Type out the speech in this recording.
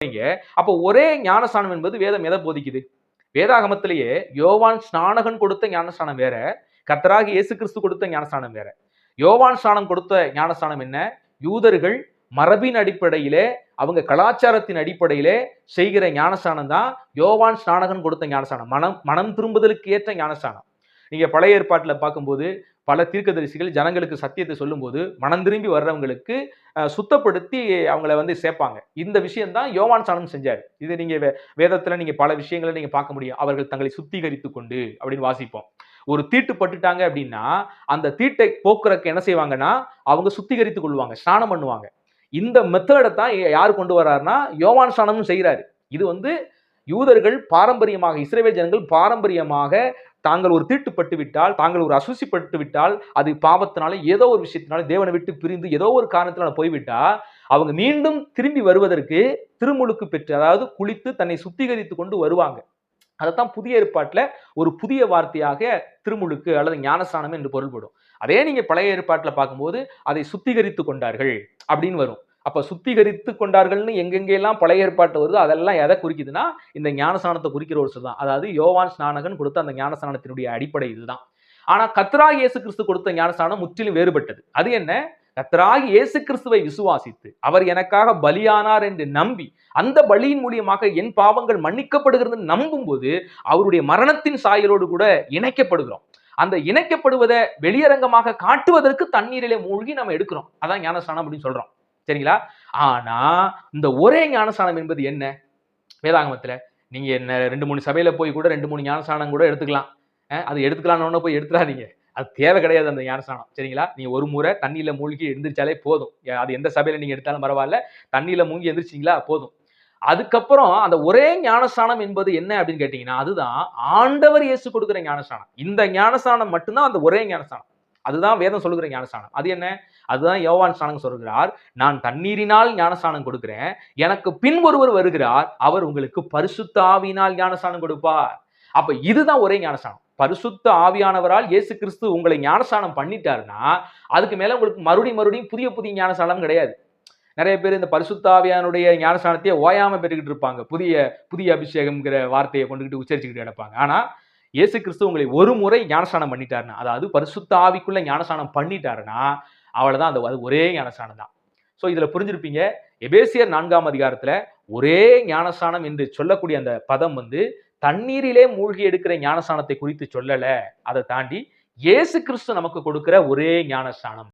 அப்போ ஒரே ஞானஸ்நானம் என்பது வேதம் எதை போதிக்குது? வேதாகமத்திலேயே யோவான் ஸ்நானகன் கொடுத்த ஞானஸ்நானம் வேற, கர்த்தராகிய இயேசு கிறிஸ்து கொடுத்த ஞானஸ்நானம் வேற. யோவான் ஸ்நானம் கொடுத்த ஞானஸ்நானம் என்ன? யூதர்கள் மரபின் அடிப்படையிலே, அவங்க கலாச்சாரத்தின் அடிப்படையிலே செய்கிற ஞானஸ்நானம் தான் யோவான் ஸ்நானகன் கொடுத்த ஞானஸ்நானம். மனம் திரும்புதலுக்கு ஏற்ற ஞானஸ்நானம். நீங்க பழைய ஏற்பாட்டுல பார்க்கும்போது பல தீர்க்கதரிசிகள் ஜனங்களுக்கு சத்தியத்தை சொல்லும்போது மனம் திரும்பி வர்றவங்களுக்கு சுத்தப்படுத்தி அவங்கள சேர்ப்பாங்க. இந்த விஷயம் தான் யோவான் ஸ்நானம் செஞ்சாரு. இது நீங்க வேதத்துல நீங்க பல விஷயங்களை நீங்க பார்க்க முடியும். அவர்கள் தங்களை சுத்திகரித்துக் கொண்டு அப்படின்னு வாசிப்போம். ஒரு தீட்டு பட்டுட்டாங்க அப்படின்னா அந்த தீட்டை போக்குறதுக்கு என்ன செய்வாங்கன்னா அவங்க சுத்திகரித்துக் கொள்வாங்க, ஸ்நானம் பண்ணுவாங்க. இந்த மெத்தடை தான் யார் கொண்டு வர்றாருன்னா யோவான் ஸ்நானமும் செய்யறாரு. இது யூதர்கள் பாரம்பரியமாக, இஸ்ரவேல் ஜனங்கள் பாரம்பரியமாக தாங்கள் ஒரு தீட்டுப்பட்டு விட்டால், தாங்கள் ஒரு அசுசிப்பட்டு விட்டால், அது பாவத்தினால ஏதோ ஒரு விஷயத்தினால தேவனை விட்டு பிரிந்து ஏதோ ஒரு காரணத்தினால போய்விட்டா அவங்க மீண்டும் திரும்பி வருவதற்கு திருமுழுக்கு பெற்று, அதாவது குளித்து தன்னை சுத்திகரித்துக் கொண்டு வருவாங்க. அதைத்தான் புதிய ஏற்பாட்டுல ஒரு புதிய வார்த்தையாக திருமுழுக்கு அல்லது ஞானஸ்நானம் என்று பொருள்படும். அதே நீங்க பழைய ஏற்பாட்டுல பார்க்கும்போது அதை சுத்திகரித்துக் கொண்டார்கள் அப்படின்னு வரும். அப்ப சுத்திகரித்து கொண்டார்கள்னு எங்கெங்கெல்லாம் பழைய ஏற்பாட்டு வருதோ அதெல்லாம் எதை குறிக்குதுன்னா இந்த ஞானஸ்நானத்தை குறிக்கிற ஒரு சொல் தான். அதாவது யோவான் ஸ்நானகன் கொடுத்த அந்த ஞானஸ்நானத்தினுடைய அடிப்படை இதுதான். ஆனா கர்த்தராகிய இயேசு கிறிஸ்து கொடுத்த ஞானஸ்நானம் முற்றிலும் வேறுபட்டது. அது என்ன? கர்த்தராகிய இயேசு கிறிஸ்துவை விசுவாசித்து அவர் எனக்காக பலியானார் என்று நம்பி அந்த பலியின் மூலியமாக என் பாவங்கள் மன்னிக்கப்படுகிறது நம்பும் போது அவருடைய மரணத்தின் சாயலோடு கூட இணைக்கப்படுகிறோம். அந்த இணைக்கப்படுவதை வெளியரங்கமாக காட்டுவதற்கு தண்ணீரிலே மூழ்கி நம்ம எடுக்கிறோம். அதான் ஞானஸ்நானம் அப்படின்னு சொல்றோம். சரிங்களா? ஆனா இந்த ஒரே ஞானஸ்நானம் என்பது என்ன? வேதாகமத்துல நீங்க என்ன 2-3 சபையில போய் கூட 2-3 ஞானஸ்நானம் கூட எடுத்துக்கலாம். அது எடுத்துக்கலாம்னு போய் எடுத்துறாதீங்க. அது தேவை கிடையாது அந்த ஞானஸ்நானம். சரிங்களா? நீங்க ஒரு முறை தண்ணியில மூழ்கி எந்திரிச்சாலே போதும். அது எந்த சபையில நீங்க எடுத்தாலும் பரவாயில்ல. தண்ணியில மூழ்கி எந்திரிச்சிங்களா போதும். அதுக்கப்புறம் அந்த ஒரே ஞானஸ்நானம் என்பது என்ன அப்படின்னு கேட்டீங்கன்னா, அதுதான் ஆண்டவர் இயேசு கொடுக்கிற ஞானஸ்நானம். இந்த ஞானஸ்நானம் மட்டும்தான் அந்த ஒரே ஞானஸ்நானம். அதுதான் வேதம் சொல்லுகிற ஞானஸ்நானம். அது என்ன? அதுதான் யோவான் ஸ்நானகன் சொல்கிறார். நான் தண்ணீரினால் ஞானஸ்நானம் கொடுக்கிறேன். எனக்கு பின் ஒருவர் வருகிறார். அவர் உங்களுக்கு பரிசுத்த ஆவியினால் ஞானஸ்நானம் கொடுப்பார். அப்ப இதுதான் ஒரே ஞானஸ்நானம். பரிசுத்த ஆவியானவரால் இயேசு கிறிஸ்து உங்களை ஞானஸ்நானம் பண்ணிட்டாருன்னா அதுக்கு மேல உங்களுக்கு மறுபடியும் புதிய புதிய ஞானஸ்நானம் கிடையாது. நிறைய பேர் இந்த பரிசுத்த ஆவியானுடைய ஞானஸ்நானத்தையே ஓயாம பெற்றுக்கிட்டு இருப்பாங்க. புதிய அபிஷேகம்ங்கிற வார்த்தையை கொண்டுகிட்டு உச்சரிச்சுக்கிட்டு கிடப்பாங்க. ஆனா இயேசு கிறிஸ்து உங்களை ஒரு முறை ஞானஸ்நானம் பண்ணிட்டாருன்னா, அதாவது பரிசுத்த ஆவிக்குள்ள ஞானஸ்நானம் பண்ணிட்டாருன்னா அவ்வளவுதான். அது ஒரே ஞானஸ்நானம் தான். சோ இதுல புரிஞ்சிருப்பீங்க. எபேசியர் 4ஆம் அதிகாரத்துல ஒரே ஞானஸ்நானம் என்று சொல்லக்கூடிய அந்த பதம் தண்ணீரிலே மூழ்கி எடுக்கிற ஞானஸ்நானத்தை குறித்து சொல்லல. அதை தாண்டி இயேசு கிறிஸ்து நமக்கு கொடுக்கிற ஒரே ஞானஸ்நானம்.